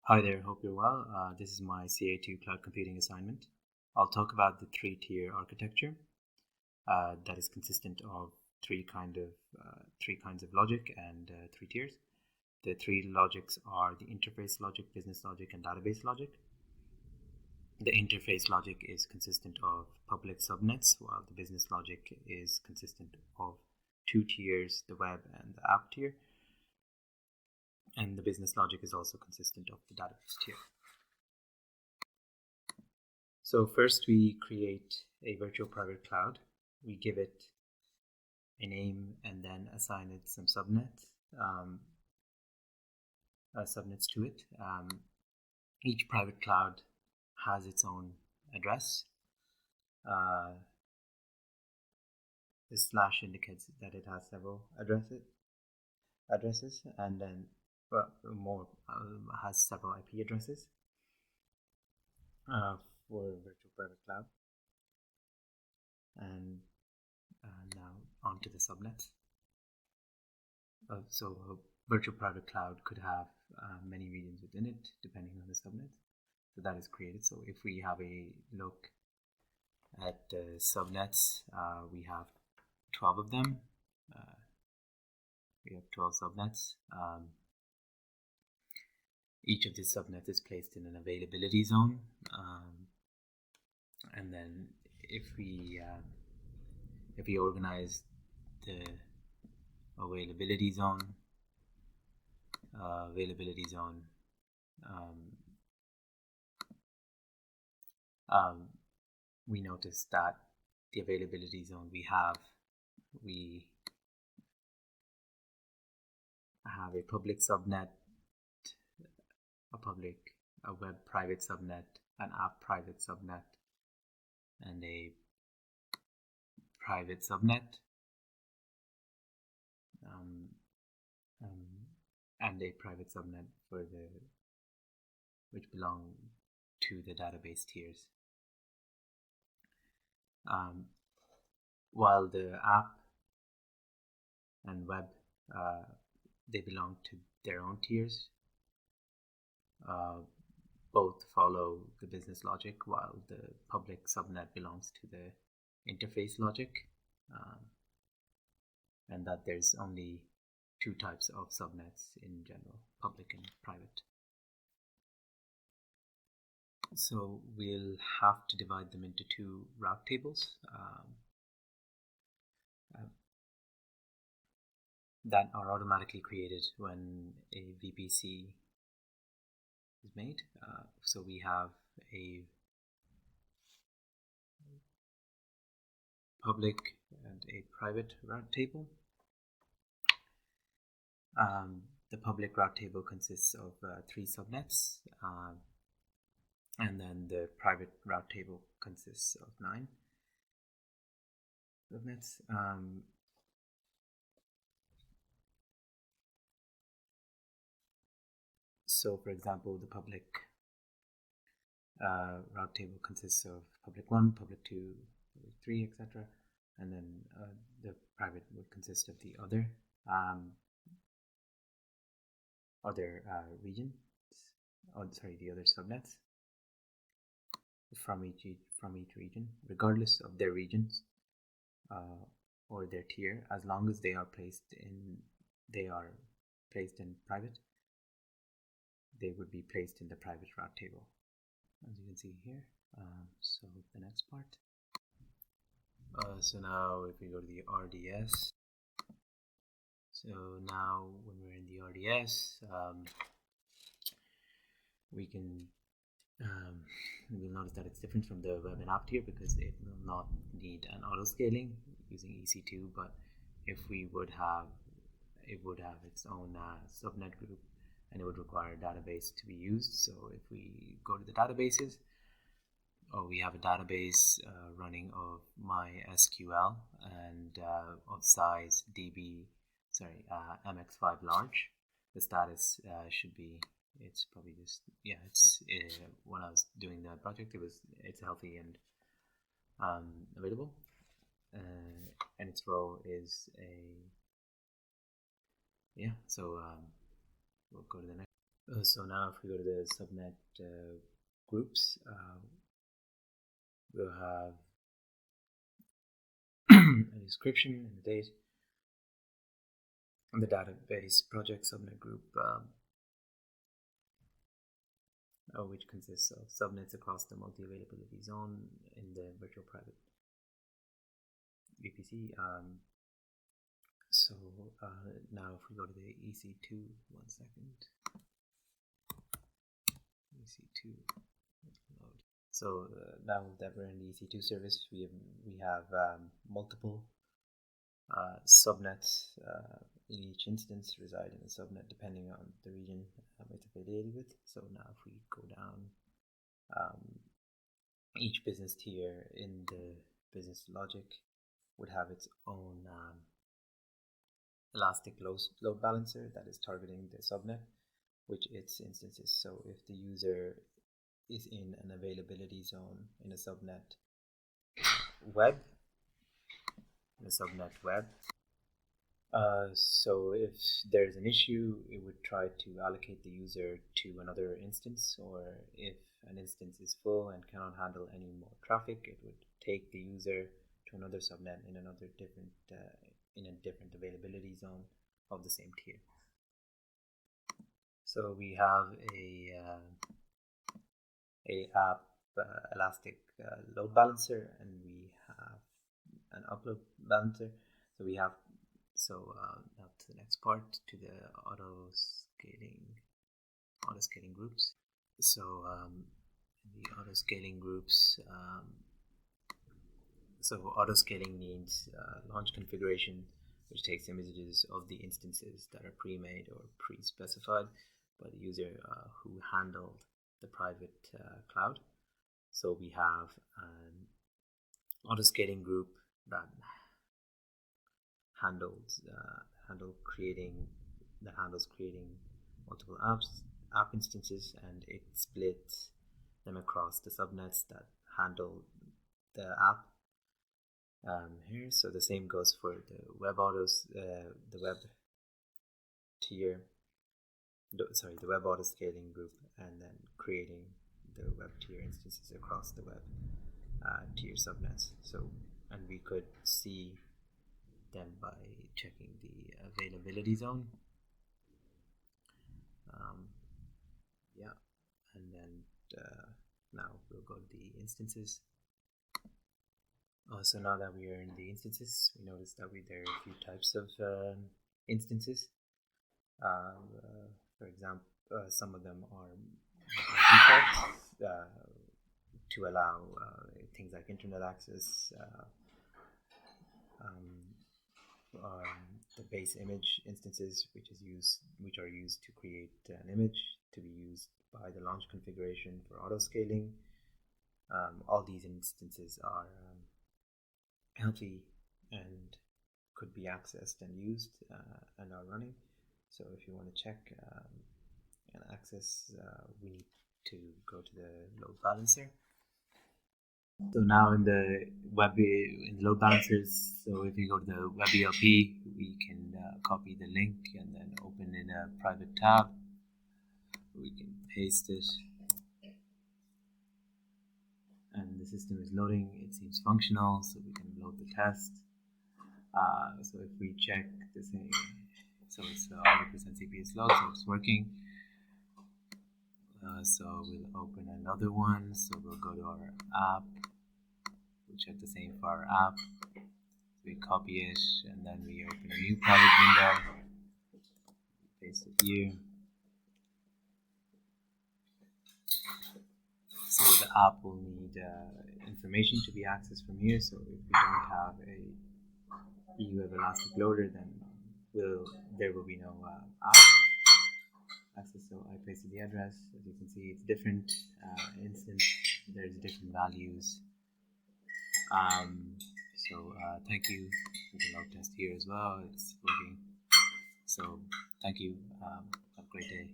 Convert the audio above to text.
Hi there, hope you're well. This is my CA2 cloud computing assignment. I'll talk about the three-tier architecture that is consistent of three kinds of logic and three tiers. The three logics are the interface logic, business logic, and database logic. The interface logic is consistent of public subnets, while the business logic is consistent of two tiers, the web and the app tier. And the business logic is also consistent of the database tier. So first we create a virtual private cloud. We give it a name and then assign it some subnets to it. Each private cloud has its own address. The slash indicates that it has several addresses, and then has several IP addresses for virtual private cloud. And now onto the subnets. So a virtual private cloud could have many regions within it, depending on the subnet. So that is created. So if we have a look at the subnets, we have 12 of them. We have 12 subnets. Each of these subnets is placed in an availability zone. And then if we organize the availability zone, we notice that the availability zone we have a public subnet, a web private subnet, an app private subnet, and a private subnet, and a private subnet which belong to the database tiers. While the app and web they belong to their own tiers. Both follow the business logic, while the public subnet belongs to the interface logic, and that there's only two types of subnets in general, public and private. So we'll have to divide them into two route tables that are automatically created when a VPC is made. So we have a public and a private route table. The public route table consists of 3 subnets, and then the private route table consists of 9 subnets. So for example, the public route table consists of public 1, public 2, public 3, etc. And then the private would consist of the other regions, the other subnets from each region, regardless of their regions or their tier, as long as they are placed in private. They would be placed in the private route table, as you can see here. So the next part. So now if we go to the RDS, so now when we're in the RDS, we'll notice that it's different from the web and app tier because it will not need an auto scaling using EC2, but if we would have, it would have its own subnet group, and it would require a database to be used. So if we go to the databases, we have a database running of MySQL and of size MX5 large. The status should be, it's probably just, when I was doing the project, it's healthy and available, and its row is so we'll go to the next. So now if we go to the subnet groups, we'll have a description and a date, and the database project subnet group, which consists of subnets across the multi-availability zone in the virtual private VPC. So now if we go to the EC2, 1 second, EC2 load. So now that we're in the EC2 service, we have multiple subnets in each instance reside in a subnet depending on the region it's affiliated with. So now if we go down, each business tier in the business logic would have its own elastic load balancer that is targeting the subnet, which its instances. So if the user is in an availability zone in a subnet web, so if there's an issue, it would try to allocate the user to another instance, or if an instance is full and cannot handle any more traffic, it would take the user to another subnet in another different in a different availability zone of the same tier. So we have a app elastic load balancer, and we have an upload balancer. So we have now to the next part, to the auto scaling groups. So the auto scaling groups. So auto scaling needs launch configuration, which takes images of the instances that are pre-made or pre-specified by the user who handled the private cloud. So we have an auto scaling group that handles creating multiple app instances, and it splits them across the subnets that handle the app here. So the same goes for the web autos, the web tier, the web auto scaling group, and then creating the web tier instances across the web tier subnets. So, and we could see them by checking the availability zone. And then now we'll go to the instances. So now that we are in the instances, we notice that there are a few types of instances. For example, some of them are default to allow things like internet access, the base image instances, which are used to create an image to be used by the launch configuration for auto scaling. All these instances are healthy and could be accessed and used and are running. So if you want to check and access, we need to go to the load balancer. So now in the load balancers, so if you go to the web ELP, we can copy the link and then open in a private tab. We can paste it, and the system is loading. It seems functional, so we can load the test. So if we check the same, so it's 100% CPU slow, so it's working. So we'll open another one. So we'll go to our app. We'll check the same for our app. We copy it, and then we open a new private window. Paste it here. So the app will need information to be accessed from here. So if we don't have a EU elastic loader, then there will be no app access. So I pasted the address. As you can see, it's different instance. There's different values. So thank you for the log test here as well. It's working. So thank you. Have a great day.